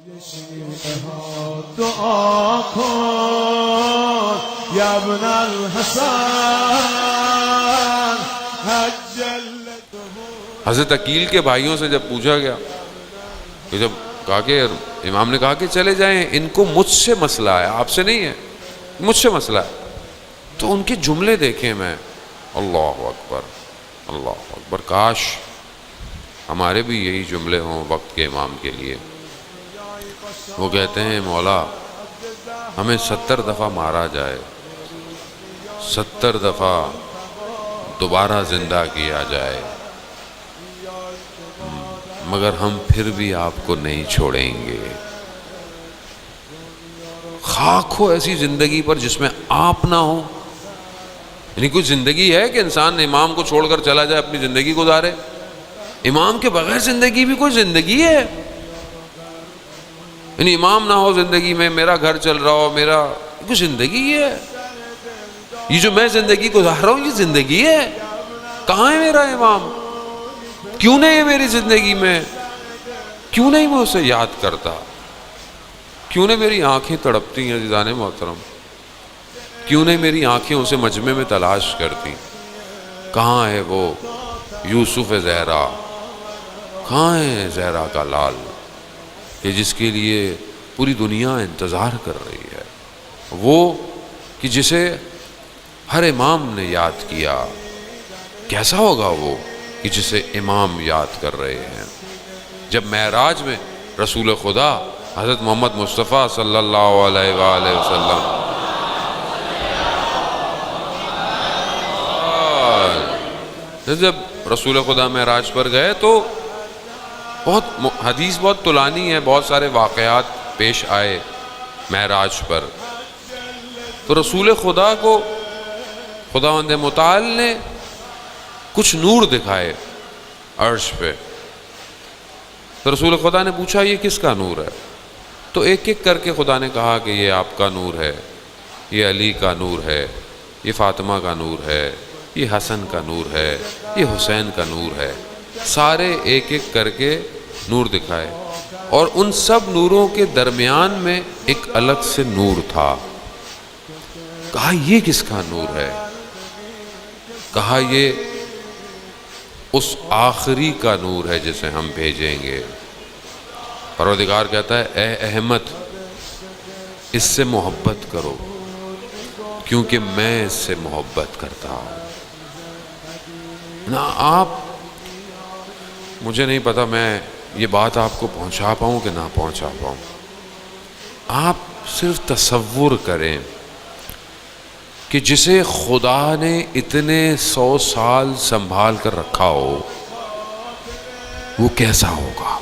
دعا کن یا ابن الحسن حضرت عقیل کے بھائیوں سے جب پوچھا گیا کہ جب کہا کہ امام نے کہا کہ چلے جائیں، ان کو مجھ سے مسئلہ ہے، آپ سے نہیں ہے، مجھ سے مسئلہ ہے، تو ان کے جملے دیکھیں میں، اللہ اکبر اللہ اکبر، کاش ہمارے بھی یہی جملے ہوں وقت کے امام کے لیے۔ وہ کہتے ہیں مولا ہمیں 70 دفعہ مارا جائے، 70 دفعہ دوبارہ زندہ کیا جائے، مگر ہم پھر بھی آپ کو نہیں چھوڑیں گے۔ خاک ہو ایسی زندگی پر جس میں آپ نہ ہو، یعنی کوئی زندگی ہے کہ انسان امام کو چھوڑ کر چلا جائے، اپنی زندگی گزارے؟ امام کے بغیر زندگی بھی کوئی زندگی ہے؟ یعنی امام نہ ہو زندگی میں، میرا گھر چل رہا ہو، میرا کوئی زندگی ہے؟ یہ جو میں زندگی گزار رہا ہوں یہ زندگی ہے؟ کہاں ہے میرا امام؟ کیوں نہیں ہے میری زندگی میں؟ کیوں نہیں میں اسے یاد کرتا؟ کیوں نہیں میری آنکھیں تڑپتی ہیں عزیزان محترم؟ کیوں نہیں میری آنکھیں اسے مجمع میں تلاش کرتی؟ کہاں ہے وہ یوسف زہرا؟ کہاں ہے زہرا کا لال کہ جس کے لیے پوری دنیا انتظار کر رہی ہے؟ وہ کہ جسے ہر امام نے یاد کیا، کیسا ہوگا وہ کہ جسے امام یاد کر رہے ہیں؟ جب معراج میں رسول خدا حضرت محمد مصطفیٰ صلی اللہ علیہ وآلہ وسلم جب رسول خدا معراج پر گئے تو حدیث بہت طولانی ہے، بہت سارے واقعات پیش آئے معراج پر۔ تو رسول خدا کو خداوند متعال نے کچھ نور دکھائے عرش پہ، تو رسول خدا نے پوچھا یہ کس کا نور ہے؟ تو ایک ایک کر کے خدا نے کہا کہ یہ آپ کا نور ہے، یہ علی کا نور ہے، یہ فاطمہ کا نور ہے، یہ حسن کا نور ہے، یہ حسین کا نور ہے۔ سارے ایک ایک کر کے نور دکھائے، اور ان سب نوروں کے درمیان میں ایک الگ سے نور تھا۔ کہا یہ کس کا نور ہے؟ کہا یہ اس آخری کا نور ہے جسے ہم بھیجیں گے۔ پروردگار کہتا ہے اے احمد اس سے محبت کرو کیونکہ میں اس سے محبت کرتا ہوں۔ نہ آپ، مجھے نہیں پتا میں یہ بات آپ کو پہنچا پاؤں کہ نہ پہنچا پاؤں، آپ صرف تصور کریں کہ جسے خدا نے اتنے 100 سال سنبھال کر رکھا ہو وہ کیسا ہوگا،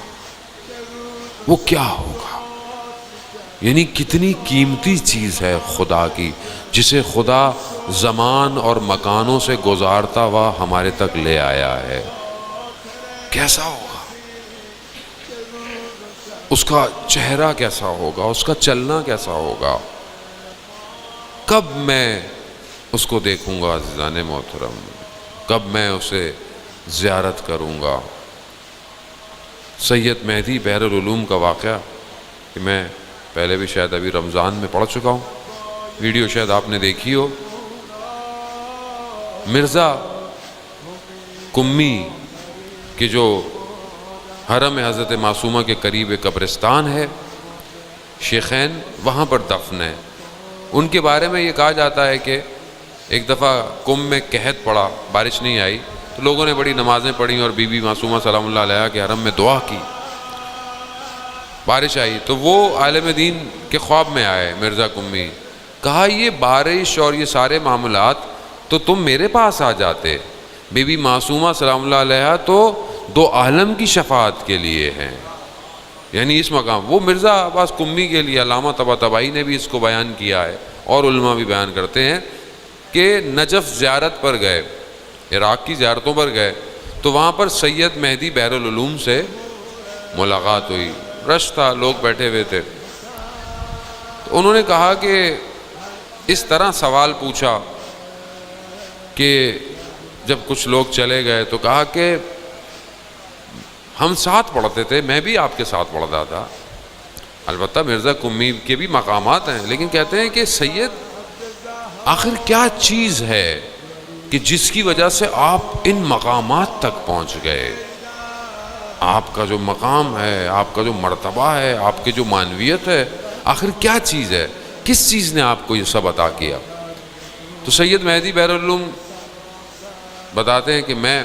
وہ کیا ہوگا؟ یعنی کتنی قیمتی چیز ہے خدا کی، جسے خدا زمان اور مکانوں سے گزارتا ہوا ہمارے تک لے آیا ہے۔ کیسا ہوگا؟ اس کا چہرہ کیسا ہوگا؟ اس کا چلنا کیسا ہوگا؟ کب میں اس کو دیکھوں گا عزیزان محترم؟ کب میں اسے زیارت کروں گا؟ سید مہدی بحر العلوم کا واقعہ کہ میں پہلے بھی شاید ابھی رمضان میں پڑھ چکا ہوں، ویڈیو شاید آپ نے دیکھی ہو۔ مرزا کمی کہ جو حرم حضرت معصومہ کے قریب ایک قبرستان ہے، شیخین وہاں پر دفن ہے۔ ان کے بارے میں یہ کہا جاتا ہے کہ ایک دفعہ کم میں قحط پڑا، بارش نہیں آئی، تو لوگوں نے بڑی نمازیں پڑھیں اور بی بی معصومہ سلام اللہ علیہا کے حرم میں دعا کی، بارش آئی۔ تو وہ عالم دین کے خواب میں آئے مرزا کمی، کہا یہ بارش اور یہ سارے معاملات تو تم میرے پاس آ جاتے، بی بی معصومہ سلام اللہ علیہا تو 2 عالم کی شفاعت کے لیے ہیں، یعنی اس مقام وہ مرزا عباس کمی کے لیے علامہ طباطبائی نے بھی اس کو بیان کیا ہے، اور علماء بھی بیان کرتے ہیں کہ نجف زیارت پر گئے، عراق کی زیارتوں پر گئے، تو وہاں پر سید مہدی بحر العلوم سے ملاقات ہوئی، رش تھا، لوگ بیٹھے ہوئے تھے، تو انہوں نے کہا کہ اس طرح سوال پوچھا کہ جب کچھ لوگ چلے گئے تو کہا کہ ہم ساتھ پڑھتے تھے، میں بھی آپ کے ساتھ پڑھتا تھا، البتہ مرزا قمی کے بھی مقامات ہیں، لیکن کہتے ہیں کہ سید آخر کیا چیز ہے کہ جس کی وجہ سے آپ ان مقامات تک پہنچ گئے؟ آپ کا جو مقام ہے، آپ کا جو مرتبہ ہے، آپ کی جو معنویت ہے، آخر کیا چیز ہے؟ کس چیز نے آپ کو یہ سب عطا کیا؟ تو سید مہدی بہرالعلوم بتاتے ہیں کہ میں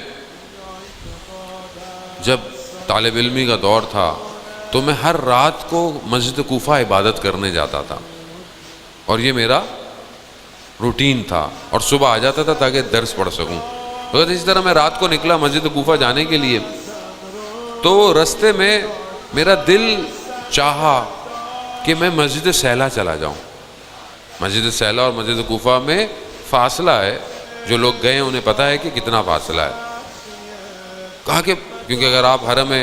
جب طالب علمی کا دور تھا تو میں ہر رات کو مسجد کوفہ عبادت کرنے جاتا تھا، اور یہ میرا روٹین تھا، اور صبح آ جاتا تھا تاکہ درس پڑھ سکوں۔ تو اسی طرح میں رات کو نکلا مسجد کوفہ جانے کے لیے، تو رستے میں میرا دل چاہا کہ میں مسجد سیلا چلا جاؤں۔ مسجد سیلا اور مسجد کوفہ میں فاصلہ ہے، جو لوگ گئے ہیں انہیں پتہ ہے کہ کتنا فاصلہ ہے۔ کہا کہ کیونکہ اگر آپ حرم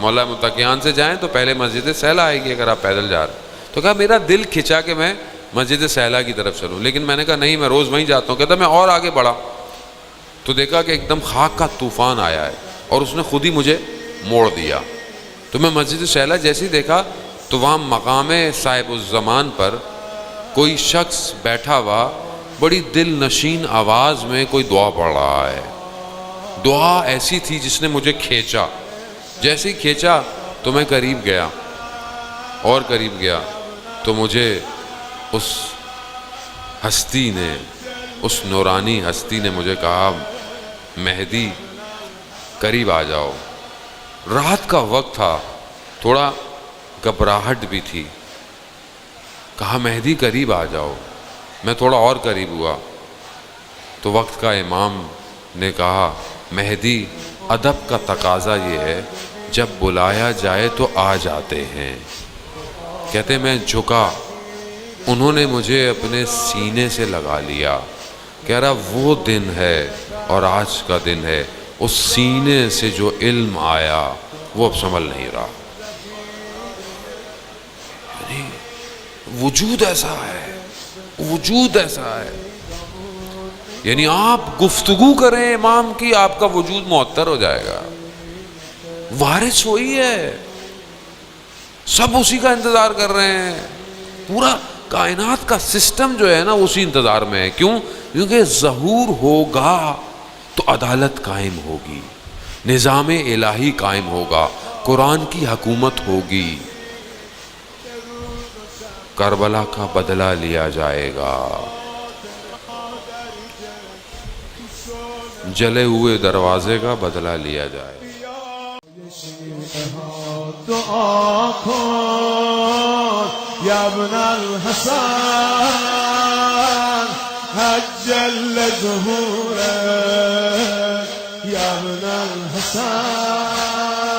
مولا متقیان سے جائیں تو پہلے مسجد سیلا آئے گی اگر آپ پیدل جا رہے ہیں۔ تو کہا میرا دل کھنچا کہ میں مسجد سیلا کی طرف چلوں، لیکن میں نے کہا نہیں، میں روز وہیں جاتا ہوں۔ کہتا میں اور آگے بڑھا تو دیکھا کہ ایک دم خاک کا طوفان آیا ہے اور اس نے خود ہی مجھے موڑ دیا۔ تو میں مسجد سیلا جیسے ہی دیکھا تو وہاں مقام صاحب الزمان پر کوئی شخص بیٹھا ہوا بڑی دل نشین آواز میں کوئی دعا پڑھ رہا ہے۔ دعا ایسی تھی جس نے مجھے کھینچا، جیسے ہی کھینچا تو میں قریب گیا اور قریب گیا تو مجھے اس ہستی نے، اس نورانی ہستی نے مجھے کہا مہدی قریب آ جاؤ۔ رات کا وقت تھا، تھوڑا گھبراہٹ بھی تھی۔ کہا مہدی قریب آ جاؤ۔ میں تھوڑا اور قریب ہوا تو وقت کا امام نے کہا مہدی ادب کا تقاضا یہ ہے جب بلایا جائے تو آ جاتے ہیں۔ کہتے میں جھکا، انہوں نے مجھے اپنے سینے سے لگا لیا۔ کہہ رہا وہ دن ہے اور آج کا دن ہے، اس سینے سے جو علم آیا وہ اب سنبھل نہیں رہا۔ یعنی وجود ایسا ہے، وجود ایسا ہے، یعنی آپ گفتگو کریں امام کی، آپ کا وجود معطر ہو جائے گا۔ وارث وہی ہے، سب اسی کا انتظار کر رہے ہیں، پورا کائنات کا سسٹم جو ہے نا اسی انتظار میں ہے۔ کیوں؟ کیونکہ ظہور ہوگا تو عدالت قائم ہوگی، نظام الہی قائم ہوگا، قرآن کی حکومت ہوگی، کربلا کا بدلہ لیا جائے گا، جلے ہوئے دروازے کا بدلہ لیا جائے گا۔ دعا کن یا ابن الحسن حجل ظهورك یا ابن الحسن